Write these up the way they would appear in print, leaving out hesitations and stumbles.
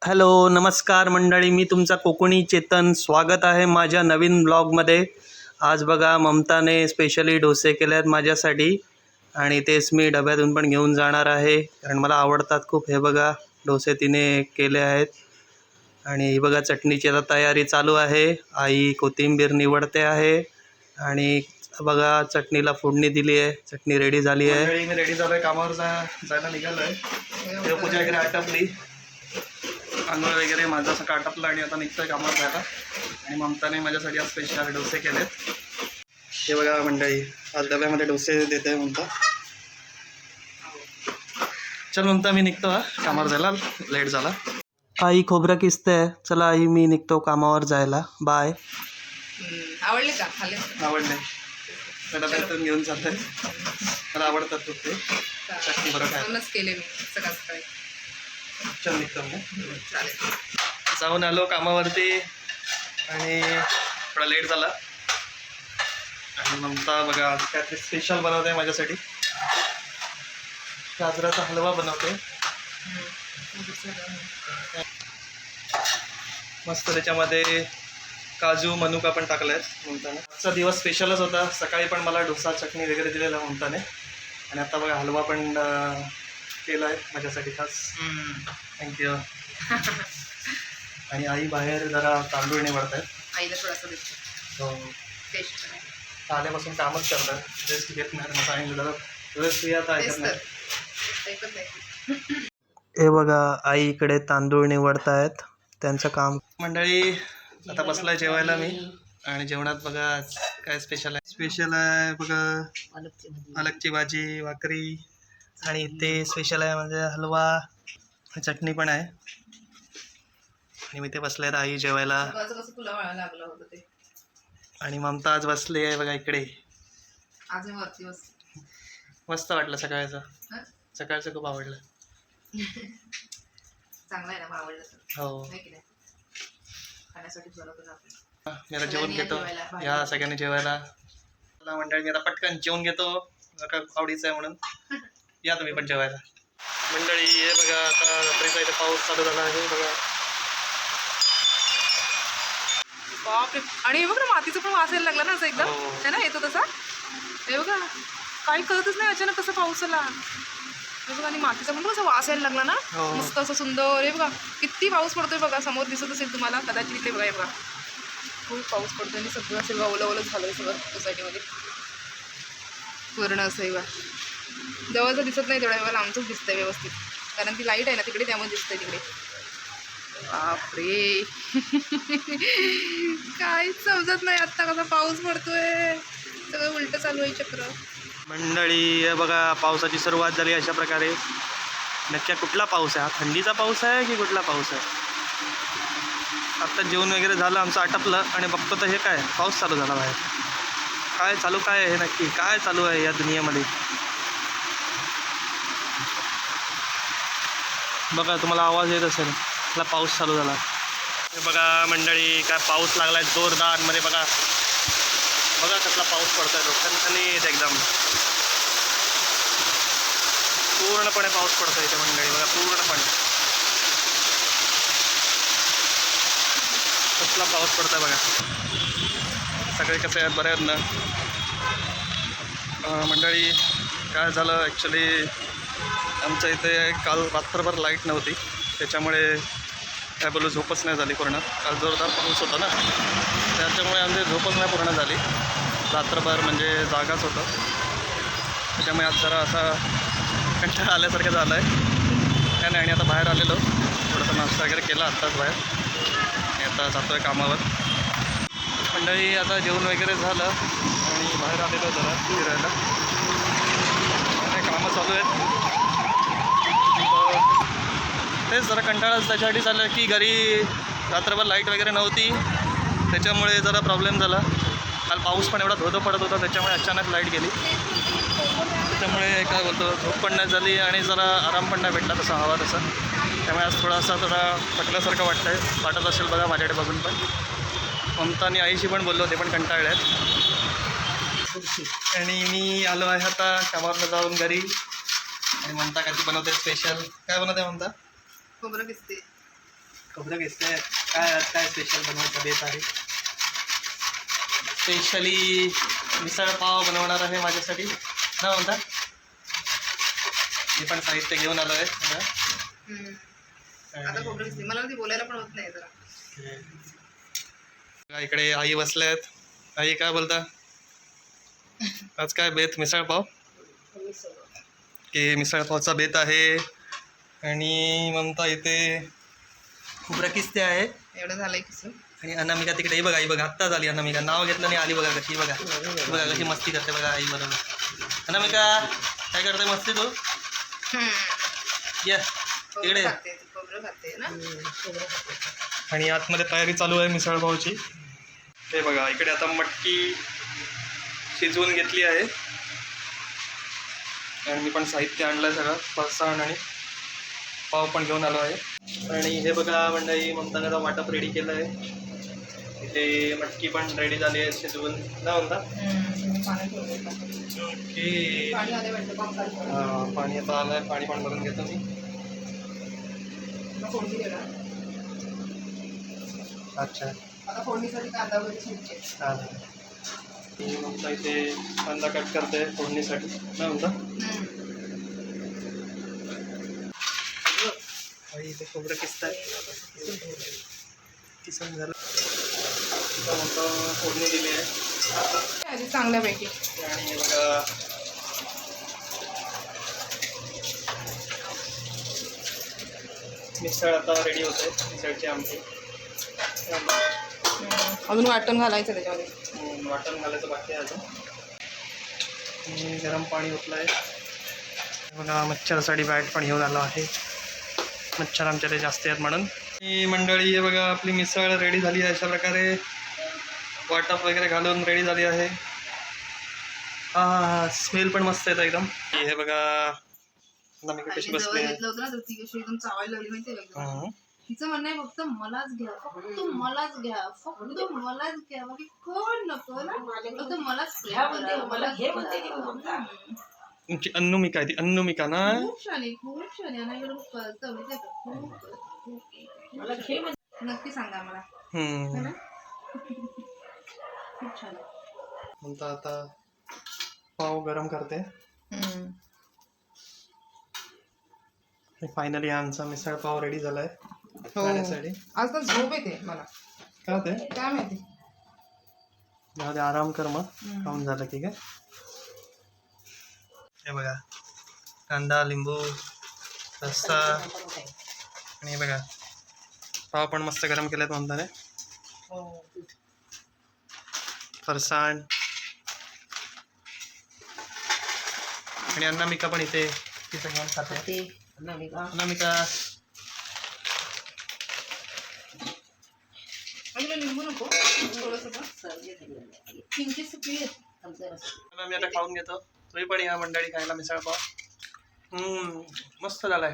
Hello नमस्कार मंडळी, मी तुमचा कोकणी चेतन. स्वागत आहे माझ्या नवीन ब्लॉगमध्ये. आज बघा ममताने स्पेशली डोसे केले आहेत माझ्यासाठी आणि तेच मी डब्यातून पण घेऊन जाणार आहे, कारण मला आवडतात खूप. हे बघा डोसे तिने केले आहेत आणि ही बघा चटणीची आता तयारी चालू आहे. आई कोथिंबीर निवडते आहे आणि बघा चटणीला फोडणी दिली आहे. चटणी रेडी झाली आहे. मी रेडी झालो आहे, कामावर जायला निघालो आहे. देवपूजा वगैरे आटपली, तांदूळ वगैरे माझं असं आटपलं आणि आता निघतोय कामावर जायला. आणि ममताने माझ्यासाठी आज स्पेशल डोसे केलेत. हे बघा मंडळी, आज डब्यामध्ये डोसे देते ममता. चल ममता, मी निघतो हा कामावर जायला, लेट झाला. आई खोबरं किसते. चला आई, मी निघतो कामावर जायला. बाय. आवडले का? खाल्ले? आवडले. डब्यातून घेऊन जात आहे, मला आवडतात खूप ते. चटणी बरं काय केले मी सकाळ सकाळी. चल निघतो मी. चालेल. जाऊन आलो कामावरती आणि थोडा लेट झाला. आणि ममता बघा आज काय ते स्पेशल बनवते आहे माझ्यासाठी. गाजराचा हलवा बनवते मस्त. त्याच्यामध्ये काजू मनुका पण टाकलाय ममताने. आजचा दिवस स्पेशलच होता. सकाळी पण मला डोसा चटणी वगैरे दिलेला ममताने, आणि आता बघा हलवा पण केला आहे माझ्यासाठी खास. थँक्यू. आणि आई बाहेर जरा तांदूळ निवडत आहेत. आईला थोडासा देतो. हो, टेस्ट करायला. आल्यापासून कामच करतात, रेस्ट घेत नाही. मग सांगितलं जरा रेस्ट घ्या आता, ऐकत नाही. ऐकत नाही. हे बघा आई इकडे तांदूळ निवडत आहेत, त्यांचं काम. मंडळी आता बसलाय जेवायला मी, आणि जेवणात बघा काय स्पेशल आहे. स्पेशल आहे बघा पालकची भाजी, भाकरी, आणि इथे स्पेशल आहे म्हणजे हलवा, चटणी पण आहे. आणि मी ते बसले आहेत आई जेवायला. कसं तुला वळा लागलं होतं ते. आणि ममता आज बसली आहे बघा इकडे. आज मी वरती बस. मस्त वाटलं सकाळचं खूप आवडलं. चांगलं आहे ना, मग आवडलं तर. हो, की नाही? खाण्यासाठी बनवतो आपण. मी आता जेवण घेतो. या सगळ्यांनी जेवायला. मंडळी मी आता पटकन जेवण घेतो, आवडीचं आहे म्हणून. या तुम्ही पण जेवायला. मंडळी हे बघा आता रात्रीचा इथे पाऊस चालू झाला आहे बघा. बापरे. आणि हे बघ ना, मातीचं पण वास यायला लागला ना असं एकदम. हो. है ना, येतो तसा. हे बघा काही कळतच नाही, अचानक कसं पाऊस आला. हे बघा, आणि मातीचा पण कसं वास यायला लागला ना. हो. मस्त असं सुंदर. हे बघा किती पाऊस पडतोय बघा, समोर दिसत असेल तुम्हाला कदाचित. इथे बघा, हे बघा खूप पाऊस पडतोय आणि सगळं असं ओलं ओलं झालंय सगळं सोसायटीमध्ये पूर्ण. असं बघा जवळचं दिसत नाही, तेवढ्या वेळेला आमचंच दिसतंय व्यवस्थित, कारण ती लाईट आहे ना तिकडे, त्यामुळे दिसतंय तिकडे. बापरे. काहीच समजत नाही आत्ता कसा पाऊस पडतोय. सगळं उलट चालू आहे चक्र. मंडळी हे बघा पावसाची सुरुवात झाली अशा प्रकारे. नक्की कुठला पाऊस आहे हा? थंडीचा पाऊस आहे की कुठला पाऊस आहे? आत्ता जेवण वगैरे झालं आमचं, आटपलं, आणि बघतो तर हे काय पाऊस चालू झाला बाहेर. काय चालू काय आहे नक्की, काय चालू आहे या दुनियेमध्ये? बघा तुम्हाला आवाज येत असेल, मला पाऊस चालू झाला. हे बघा मंडळी काय पाऊस लागला आहे जोरदार मध्ये. बघा बघा कसला पाऊस पडतोय, खणखणीत एकदम. पूर्णपणे पाऊस पडतोय इथे मंडळी, बघा पूर्णपणे कसला पाऊस पडतोय बघा. सगळे कसे आहेत, बरे आहेत ना मंडळी? काय झालं ॲक्च्युली, आमच्या इथे काल रात्रभर लाईट नव्हती, त्याच्यामुळे काय बोलू झोपच नाही झाली पूर्ण. काल जोरदार पाऊस होता ना, त्याच्यामुळे आमची झोपच नाही पूर्ण झाली रात्रभर, म्हणजे जागाच होतं. त्याच्यामुळे आज जरा असा कंटाळा आल्यासारखं झालं आहे त्याने. आणि आता बाहेर आलेलो, थोडासा नाश्ता वगैरे केला आत्ताच बाहेर, आणि आता जातो आहे कामावर. मंडळी आता जेवण वगैरे झालं आणि बाहेर आलेलो जरा फिरायला. कामं चालू आहेत, तेच जरा कंटाळाच त्याच्यासाठी झालं की घरी रात्रभर लाईट वगैरे नव्हती, त्याच्यामुळे जरा प्रॉब्लेम झाला. काल पाऊस पण एवढा धोधो पडत होता, त्याच्यामुळे अचानक लाईट गेली. त्याच्यामुळे काय बोलतो, झोप पण नाही झाली आणि जरा आराम पण नाही भेटला तसा हवा तसा. त्यामुळे आज थोडासा जरा थकल्यासारखं वाटत असेल बघा माझ्याकडे बघून पण. ममता आणि आईशी पण बोललो, ते पण कंटाळले आहेत. आणि मी आलो आहे आता कामावरनं जाऊन घरी. आणि ममता काय बनवते स्पेशल? काय बनवते ममता? खोबरं किसते. खोबरं किसते काय आज काय स्पेशल बनवायचं बेत आहे. स्पेशली मिसळ पाव बनवणार आहे माझ्यासाठी ना म्हणता. मी पण साहित्य घेऊन आलो आहे सगळं. आता खोबरं दिसते मला ती बोलायला पण होत नाही जरा. इकडे आई बसल्यात. आई काय बोलता आज काय बेत मिसळ पाव की मिसळ पावचा बेत आहे. आणि म्हणता इथे खोबरं किसते आहे एवढं झालंय किसून. आणि अनामिका तिकडे बघा. आई बघा आत्ताच आली अनामिका. नाव घेतलं नाही आली बघा कशी. बघा बघा कशी मस्ती करते बघा आई बरोबर. अनामिका काय करते मस्ती तू. या तिकडे. खोबरं खाते ना. आणि आतमध्ये तयारी चालू आहे मिसळ पावची. हे बघा इकडे आता मटकी शिजवून घेतली आहे. आणि मी पण साहित्य आणलं आहे सगळं. फरसाण आणि पाव पण घेऊन आलो आहे. आणि हे बघा मंडळी ममताने वाटप रेडी केलं आहे. इथे मटकी पण रेडी झाली आहे शिजवून ना म्हणता. ओके पाणी आता आलं आहे. पाणी पण भरून घेतो मी. अच्छा आता फोडणीसाठी कांदा वगैरे चिरते. मी म्हणता इथे कांदा कट करते फोडणीसाठी ना म्हणता. इथे खोबरं किसताय किसून झालं. फोडणी दिली आहे चांगल्यापैकी. आणि हे बघा मिसळ आता रेडी होते. मिसळची आमटी अजून वाटण घालायचं त्याच्यामध्ये. वाटण घालायचं बाकी आहे अजून. गरम पाणी ओतलं आहे. बघा मच्छरासाठी बॅट पण घेऊन आलो आहे. मच्छर आमच्याकडे जास्त आहेत म्हणून. ही मंडळी हे बघा आपली मिसळ रेडी झाली आहे. अशा प्रकारे वाटप वगैरे घालून रेडी झाली आहे. हा स्मेल पण मस्त येतं एकदम. हे बघा अनामिका कशी बसली आहे. घेतलं होतं ना तर ती कशी एकदम चावायला लागली माहिती आहे. तिचं म्हणणं आहे फक्त मलाच घ्या फक्त मलाच घ्या फक्त मलाच घ्या बाकी कोण नको ना फक्त मलाच मला घे म्हणते. तुमची अन्नुमिका आहे ती. अन्नुमिका ना. खूप छान आहे खूप छान आहे. आणि कळतं माहिती आहे का. नक्की सांगा मला. खूप छान आहे. म्हणता आता पाव गरम करते. फायनली आमचा मिसळ पाव रेडी झालाय खाण्यासाठी. आज तर झोप येते मला. काय होते काय माहिती. जाऊ दे आराम कर मग. खाऊन झालं की काय. हे बघा कांदा लिंबू रस्सा. आणि हे बघा पाव पण मस्त गरम केलेत म्हणताने. फरसाण आणि अनामिका पण इथे तिथे घेऊन खाते. अनामिका लिंबू नको मी आता खाऊन घेतो. तुम्ही पण या मंडळी खायला मिसळ पाव. मस्त झालाय.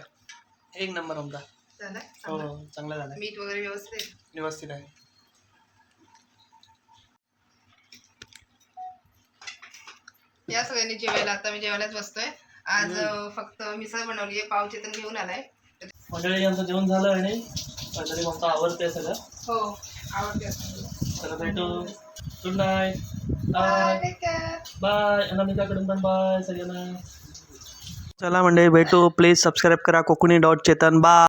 एक नंबर आमचा. हो चांगला झालाय. मीठ वगैरे व्यवस्थित आहे. या सगळ्यांनी जेवायला. आता मी जेवायलाच बसतोय. आज फक्त मिसळ बनवली आहे. पाव चेतन घेऊन आलाय. मंडळी आमचं जेवण झालं आणि मंडळी मस्त आवडते सगळं. हो आवडते. चला भेटू. Good night. Bye bye. अनामिकाकडून पण बाय सगळ्यांना. चला मंडळी भेटू. प्लीज सबस्क्राईब करा कोकणी.चेतन. बाय.